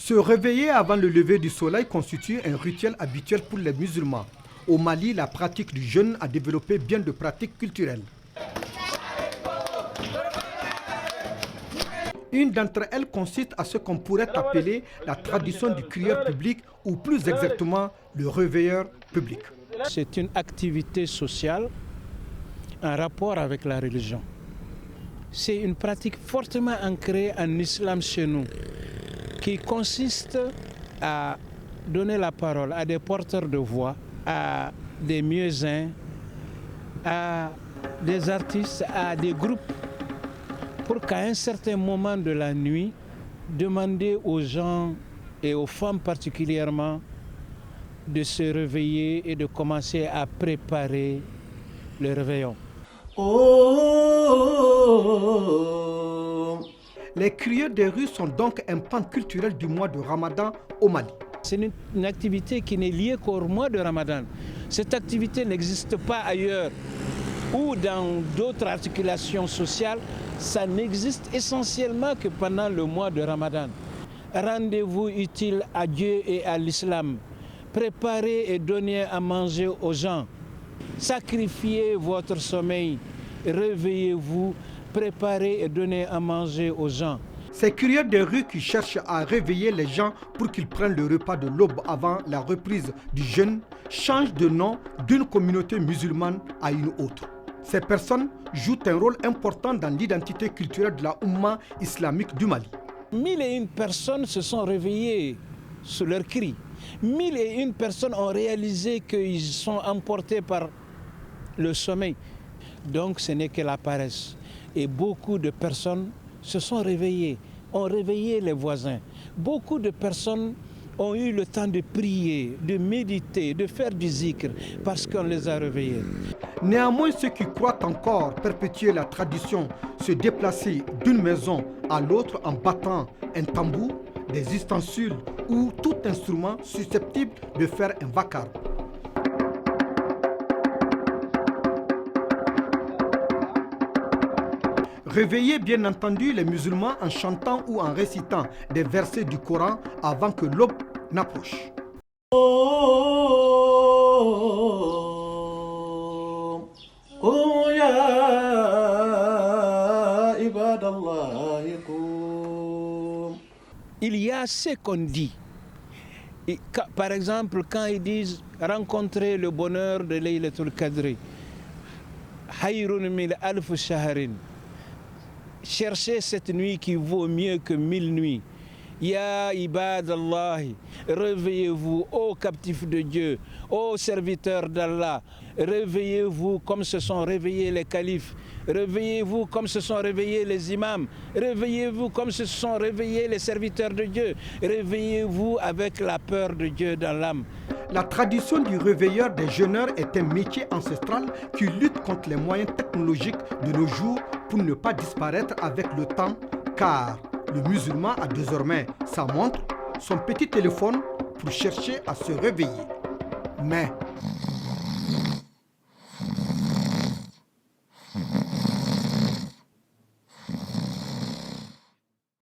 Se réveiller avant le lever du soleil constitue un rituel habituel pour les musulmans. Au Mali, la pratique du jeûne a développé bien de pratiques culturelles. Une d'entre elles consiste à ce qu'on pourrait appeler la tradition du crieur public ou plus exactement le réveilleur public. C'est une activité sociale en rapport avec la religion. C'est une pratique fortement ancrée en islam chez nous qui consiste à donner la parole à des porteurs de voix, à des muezzins, à des artistes, à des groupes pour qu'à un certain moment de la nuit, demander aux gens et aux femmes particulièrement de se réveiller et de commencer à préparer le réveillon. Les crieurs des rues sont donc un pan culturel du mois de Ramadan au Mali. C'est une activité qui n'est liée qu'au mois de Ramadan. Cette activité n'existe pas ailleurs ou dans d'autres articulations sociales. Ça n'existe essentiellement que pendant le mois de Ramadan. Rendez-vous utile à Dieu et à l'islam. Préparez et donnez à manger aux gens. Sacrifiez votre sommeil. Réveillez-vous. Préparez et donnez à manger aux gens. Ces crieurs des rues qui cherchent à réveiller les gens pour qu'ils prennent le repas de l'aube avant la reprise du jeûne changent de nom d'une communauté musulmane à une autre. Ces personnes jouent un rôle important dans l'identité culturelle de la Oumma islamique du Mali. 1001 personnes se sont réveillées sous leurs cris. 1001 personnes ont réalisé qu'ils sont emportés par le sommeil. Donc ce n'est que la paresse. Et beaucoup de personnes se sont réveillées, ont réveillé les voisins. Beaucoup de personnes ont eu le temps de prier, de méditer, de faire du zikr, parce qu'on les a réveillés. Néanmoins, ceux qui croient encore perpétuer la tradition, se déplacer d'une maison à l'autre en battant un tambour, des ustensiles ou tout instrument susceptible de faire un vacarme. Réveillez bien entendu les musulmans en chantant ou en récitant des versets du Coran avant que l'aube n'approche. Il y a ce qu'on dit. Par exemple, quand ils disent rencontrer le bonheur de Laylatul Qadri, Hayrun min alf shahrin. Cherchez cette nuit qui vaut mieux que 1000 nuits. Ya ibadallah, réveillez-vous, ô captifs de Dieu, ô serviteurs d'Allah, réveillez-vous comme se sont réveillés les califes, réveillez-vous comme se sont réveillés les imams, réveillez-vous comme se sont réveillés les serviteurs de Dieu, réveillez-vous avec la peur de Dieu dans l'âme. La tradition du réveilleur des jeûneurs est un métier ancestral qui lutte contre les moyens technologiques de nos jours pour ne pas disparaître avec le temps, car le musulman a désormais sa montre, son petit téléphone pour chercher à se réveiller. Mais